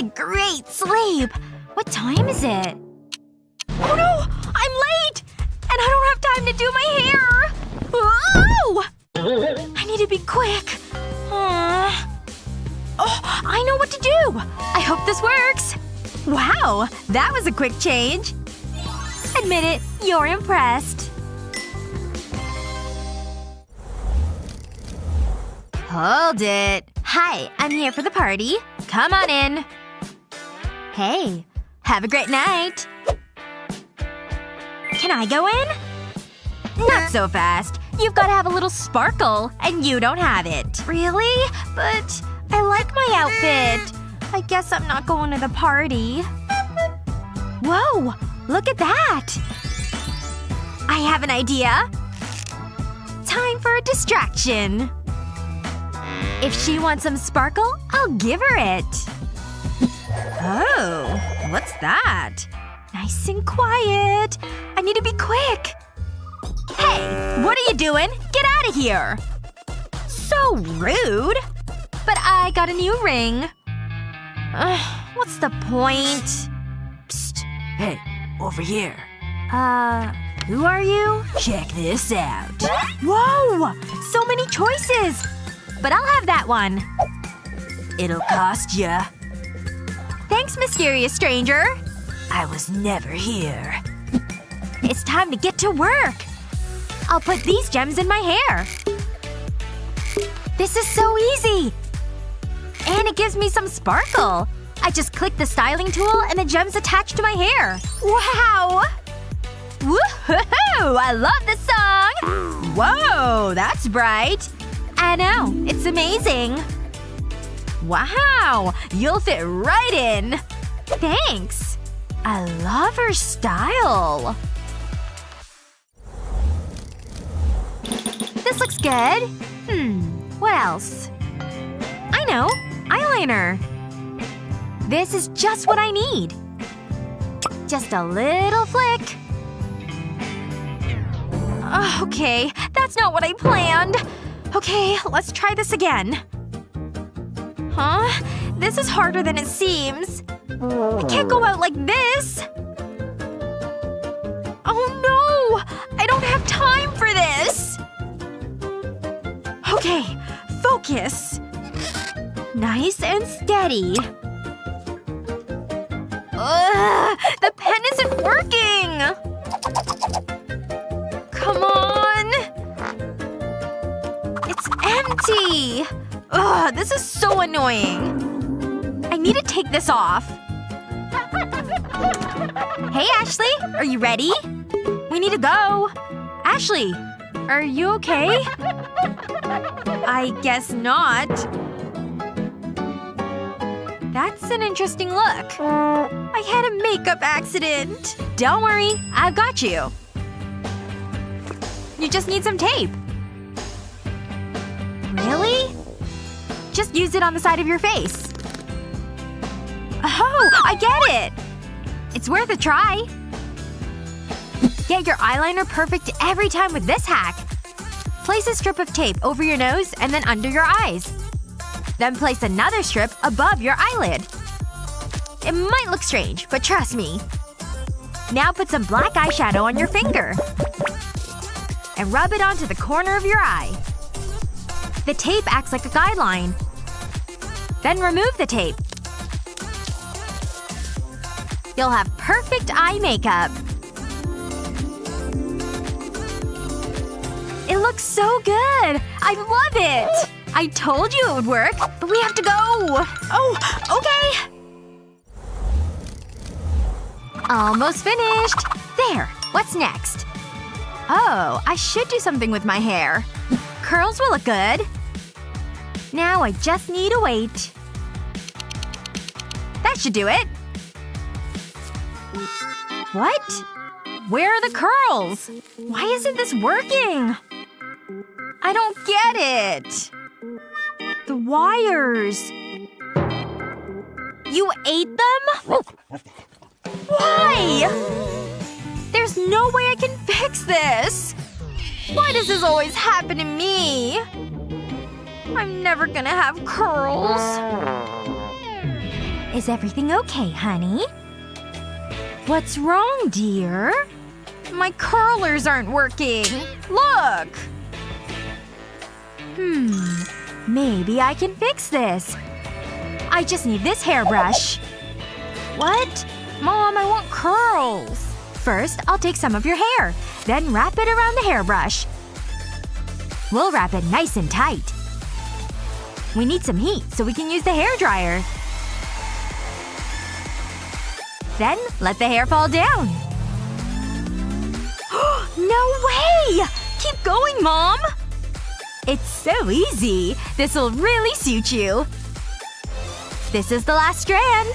a great sleep. What time is it? Oh no! I'm late! And I don't have time to do my hair! Whoa! I need to be quick. Oh, I know what to do! I hope this works! Wow! That was a quick change. Admit it, you're impressed. Hold it. Hi, I'm here for the party. Come on in. Hey. Have a great night. Can I go in? Not so fast. You've gotta have a little sparkle, and you don't have it. Really? But I like my outfit. I guess I'm not going to the party. Whoa! Look at that! I have an idea. Time for a distraction. If she wants some sparkle, I'll give her it. Oh. What's that? Nice and quiet. I need to be quick. Hey! What are you doing? Get out of here! So rude. But I got a new ring. What's the point? Psst. Hey, over here. Who are you? Check this out. Whoa! So many choices! But I'll have that one. It'll cost ya. Thanks, mysterious stranger. I was never here. It's time to get to work. I'll put these gems in my hair. This is so easy! And it gives me some sparkle. I just click the styling tool and the gems attach to my hair. Wow! Woohoo! I love this song! Whoa, that's bright. I know. It's amazing. Wow! You'll fit right in. Thanks. I love her style. This looks good. What else? I know. Eyeliner. This is just what I need. Just a little flick. Okay. That's not what I planned. Okay, let's try this again. Huh? This is harder than it seems. I can't go out like this. Oh no! I don't have time for this! Okay. Focus. Nice and steady. Ugh! The pen isn't working! Come on! It's empty! Ugh, this is so annoying. I need to take this off. Hey, Ashley. Are you ready? We need to go. Ashley. Are you okay? I guess not. That's an interesting look. I had a makeup accident. Don't worry. I've got you. You just need some tape. Really? Just use it on the side of your face. Oh! I get it! It's worth a try. Get your eyeliner perfect every time with this hack. Place a strip of tape over your nose and then under your eyes. Then place another strip above your eyelid. It might look strange, but trust me. Now put some black eyeshadow on your finger. And rub it onto the corner of your eye. The tape acts like a guideline. Then remove the tape. You'll have perfect eye makeup. It looks so good! I love it! I told you it would work, but we have to go! Oh, okay! Almost finished! There! What's next? Oh, I should do something with my hair. Curls will look good. Now I just need a weight. That should do it. What? Where are the curls? Why isn't this working? I don't get it. The wires. You ate them? Why? There's no way I can fix this. Why does this always happen to me? I'm never gonna have curls. Is everything okay, honey? What's wrong, dear? My curlers aren't working. Look! Maybe I can fix this. I just need this hairbrush. What? Mom, I want curls. First, I'll take some of your hair. Then wrap it around the hairbrush. We'll wrap it nice and tight. We need some heat so we can use the hairdryer. Then, let the hair fall down. No way! Keep going, Mom! It's so easy. This'll really suit you. This is the last strand.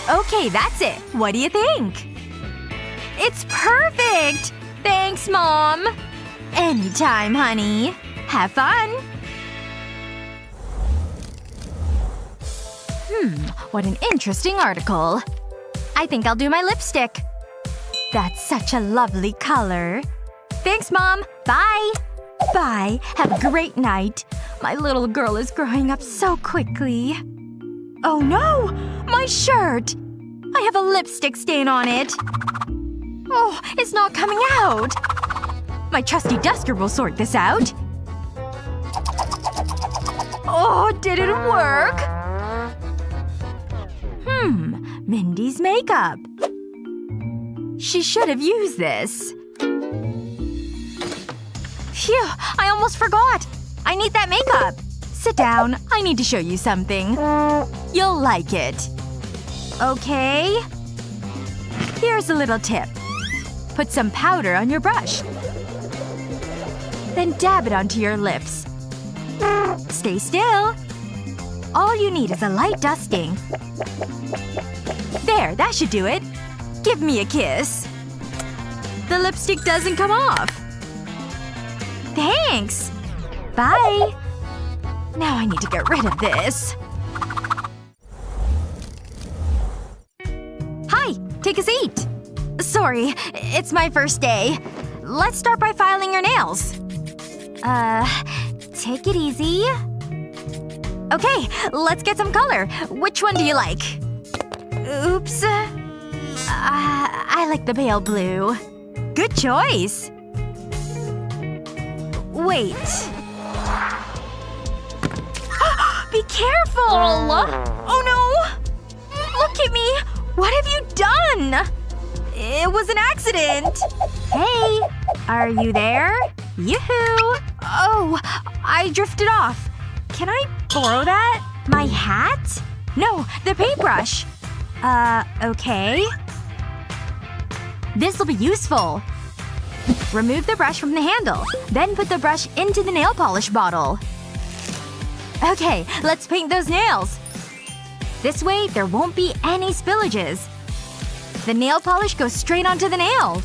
Okay, that's it. What do you think? It's perfect! Thanks, Mom. Anytime, honey. Have fun. What an interesting article. I think I'll do my lipstick. That's such a lovely color. Thanks, Mom. Bye. Bye. Have a great night. My little girl is growing up so quickly. Oh no! My shirt! I have a lipstick stain on it. Oh, it's not coming out. My trusty duster will sort this out. Oh, did it work? Mindy's makeup. She should have used this. Phew, I almost forgot. I need that makeup. Sit down. I need to show you something. You'll like it. Okay? Here's a little tip. Put some powder on your brush. Then dab it onto your lips. Stay still. All you need is a light dusting. There, that should do it. Give me a kiss. The lipstick doesn't come off. Thanks. Bye. Now I need to get rid of this. Hi, take a seat. Sorry, it's my first day. Let's start by filing your nails. Take it easy. Okay, let's get some color. Which one do you like? Oops. I like the pale blue. Good choice. Wait. Be careful! Oh no! Look at me! What have you done? It was an accident. Hey! Are you there? Yoo-hoo! Oh, I drifted off. Can I borrow that? My hat? No, the paintbrush. Okay. This'll be useful. Remove the brush from the handle. Then put the brush into the nail polish bottle. Okay, let's paint those nails. This way, there won't be any spillages. The nail polish goes straight onto the nail.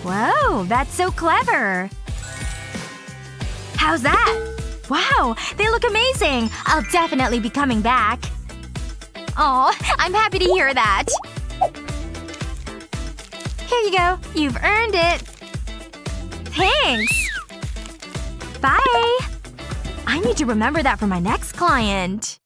Whoa, that's so clever. How's that? Wow, they look amazing! I'll definitely be coming back. Aw, I'm happy to hear that. Here you go. You've earned it. Thanks! Bye! I need to remember that for my next client.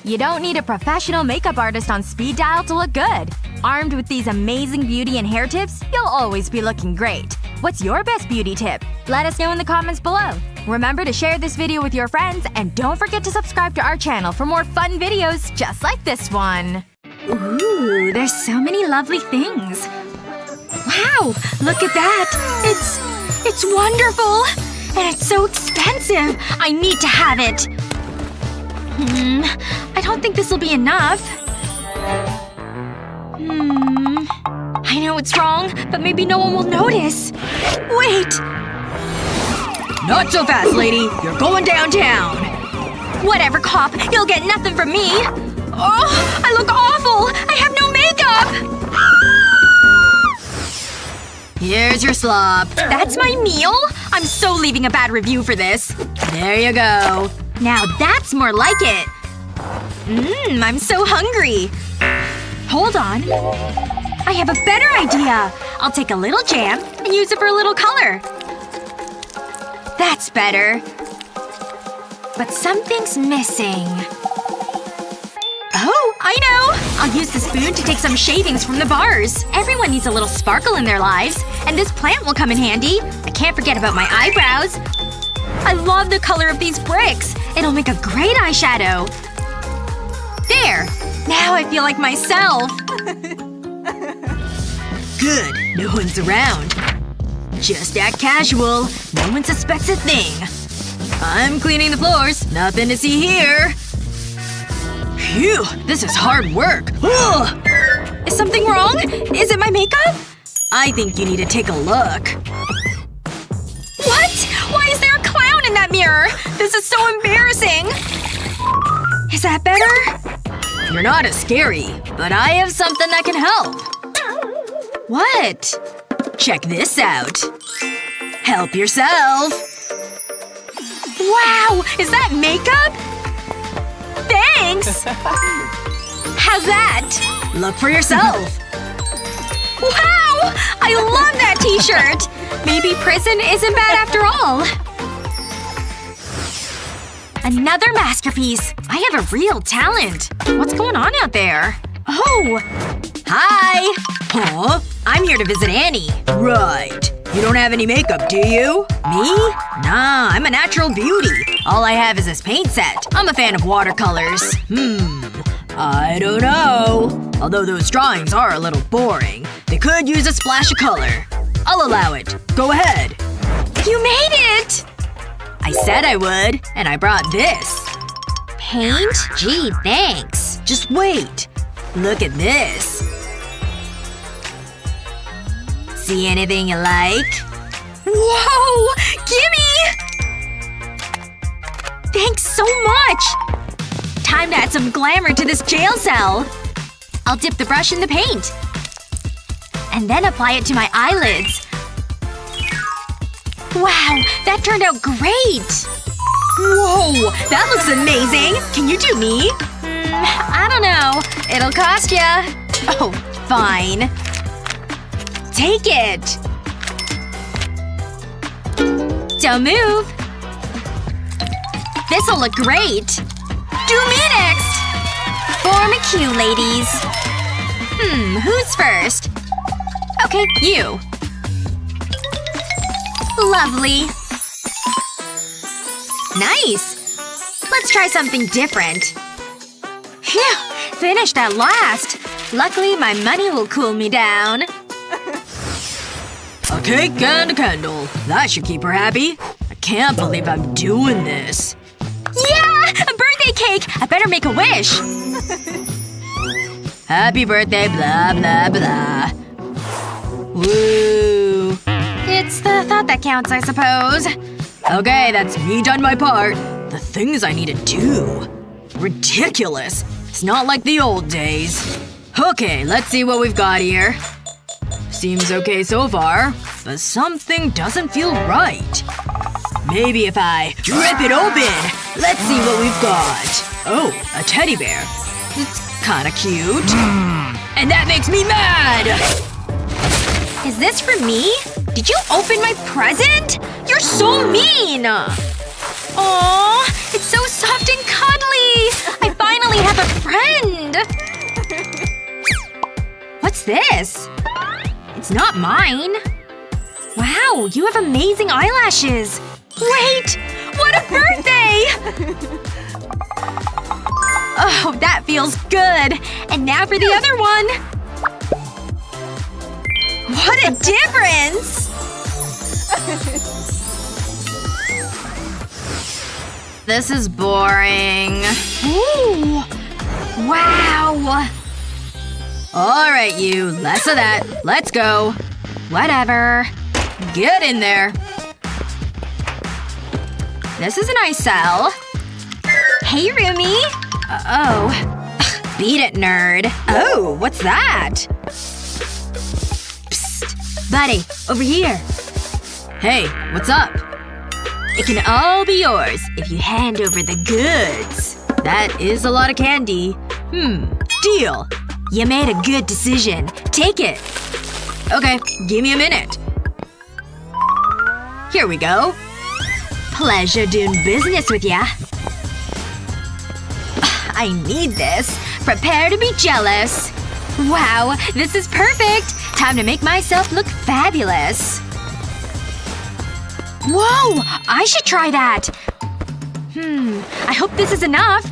You don't need a professional makeup artist on speed dial to look good. Armed with these amazing beauty and hair tips, you'll always be looking great. What's your best beauty tip? Let us know in the comments below. Remember to share this video with your friends, and don't forget to subscribe to our channel for more fun videos just like this one. Ooh, there's so many lovely things. Wow, look at that! It's wonderful! And it's so expensive! I need to have it! I don't think this'll be enough. I know it's wrong, but maybe no one will notice. Wait! Not so fast, lady. You're going downtown. Whatever, cop. You'll get nothing from me. Oh, I look awful! I have no makeup! Here's your slop. That's my meal? I'm so leaving a bad review for this. There you go. Now that's more like it. I'm so hungry. Hold on. I have a better idea. I'll take a little jam and use it for a little color. That's better. But something's missing. Oh, I know! I'll use the spoon to take some shavings from the bars. Everyone needs a little sparkle in their lives. And this plant will come in handy. I can't forget about my eyebrows. I love the color of these bricks. It'll make a great eyeshadow. There! Now I feel like myself. Good. No one's around. Just act casual. No one suspects a thing. I'm cleaning the floors. Nothing to see here. Phew. This is hard work. Ugh. Is something wrong? Is it my makeup? I think you need to take a look. What? Why is there a clown in that mirror? This is so embarrassing. Is that better? You're not as scary, but I have something that can help. What? Check this out. Help yourself. Wow! Is that makeup? Thanks! How's that? Look for yourself. Wow! I love that t-shirt! Maybe prison isn't bad after all. Another masterpiece. I have a real talent. What's going on out there? Oh! Hi! Huh? I'm here to visit Annie. Right. You don't have any makeup, do you? Me? Nah, I'm a natural beauty. All I have is this paint set. I'm a fan of watercolors. I don't know. Although those drawings are a little boring. They could use a splash of color. I'll allow it. Go ahead. You made it! I said I would. And I brought this. Paint? Gee, thanks. Just wait. Look at this. See anything you like? Whoa! Gimme! Thanks so much! Time to add some glamour to this jail cell. I'll dip the brush in the paint. And then apply it to my eyelids. Wow, that turned out great! Whoa! That looks amazing! Can you do me? I don't know. It'll cost ya. Oh, fine. Take it! Don't move. This'll look great. Do me next! Form a queue, ladies. Who's first? Okay, you. Lovely. Nice. Let's try something different. Phew! Finished at last. Luckily, my money will cool me down. A cake and a candle. That should keep her happy. I can't believe I'm doing this. Yeah! A birthday cake! I better make a wish. Happy birthday, blah blah blah. Woo. It's the thought that counts, I suppose. Okay, that's me done my part. The things I need to do. Ridiculous. It's not like the old days. Okay, let's see what we've got here. Seems okay so far. But something doesn't feel right. Maybe if I rip it open. Let's see what we've got. Oh, a teddy bear. It's kinda cute. And that makes me mad! Is this for me? Did you open my present? You're so mean! Aww, it's so soft and cuddly! I finally have a friend! What's this? It's not mine. Wow, you have amazing eyelashes. Wait! What a birthday! Oh, that feels good. And now for the other one. What a difference! This is boring. Ooh! Wow! Alright, you. Less of that. Let's go. Whatever. Get in there. This is a nice cell. Hey, roomie. Oh. Beat it, nerd. Oh, what's that? Psst. Buddy, over here. Hey, what's up? It can all be yours if you hand over the goods. That is a lot of candy. Deal. You made a good decision. Take it. Okay, give me a minute. Here we go. Pleasure doing business with ya. I need this. Prepare to be jealous. Wow, this is perfect! Time to make myself look fabulous. Whoa! I should try that! I hope this is enough.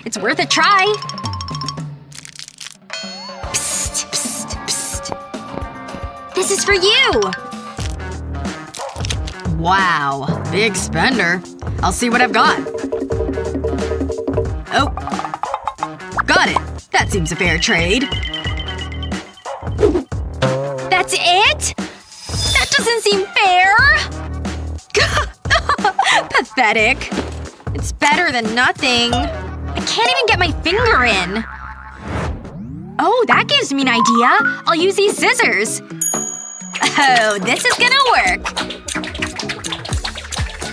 It's worth a try. Psst, psst, psst. This is for you! Wow. Big spender. I'll see what I've got. Oh. Got it. That seems a fair trade. That's it? That doesn't seem fair! Pathetic. It's better than nothing. I can't even get my finger in. Oh, that gives me an idea. I'll use these scissors. Oh, this is gonna work.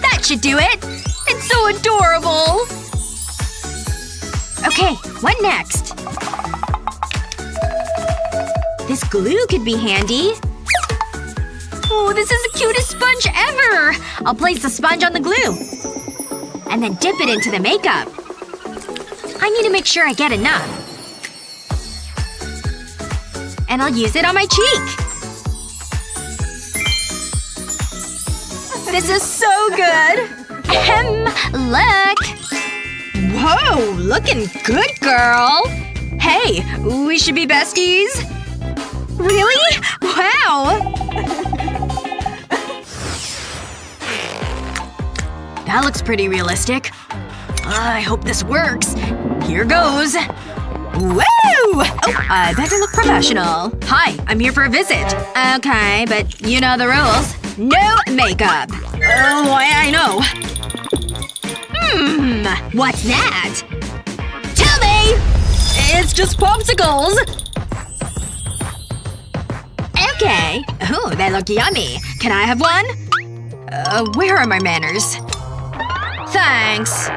That should do it. It's so adorable. Okay, what next? This glue could be handy. Oh, this is the cutest sponge ever! I'll place the sponge on the glue. And then dip it into the makeup. I need to make sure I get enough. And I'll use it on my cheek. This is so good! Look! Whoa! Looking good, girl! Hey, we should be besties? Really? Wow! That looks pretty realistic. I hope this works. Here goes. Woo! Oh, I better look professional. Hi, I'm here for a visit. Okay, but you know the rules. No makeup. Oh, I know. What's that? Tell me! It's just popsicles! Okay. Oh, they look yummy. Can I have one? Where are my manners? Thanks.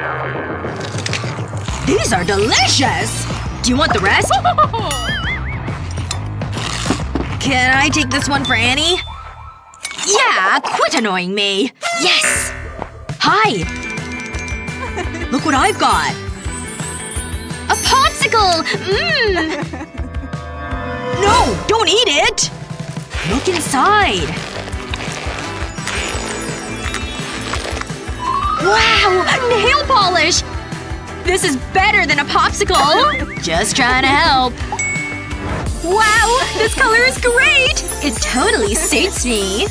These are delicious! Do you want the rest? Can I take this one for Annie? Yeah, quit annoying me. Yes! Hi! Look what I've got! A popsicle! No! Don't eat it! Look inside. Wow! Nail polish! This is better than a popsicle! Just trying to help. Wow! This color is great! It totally suits me.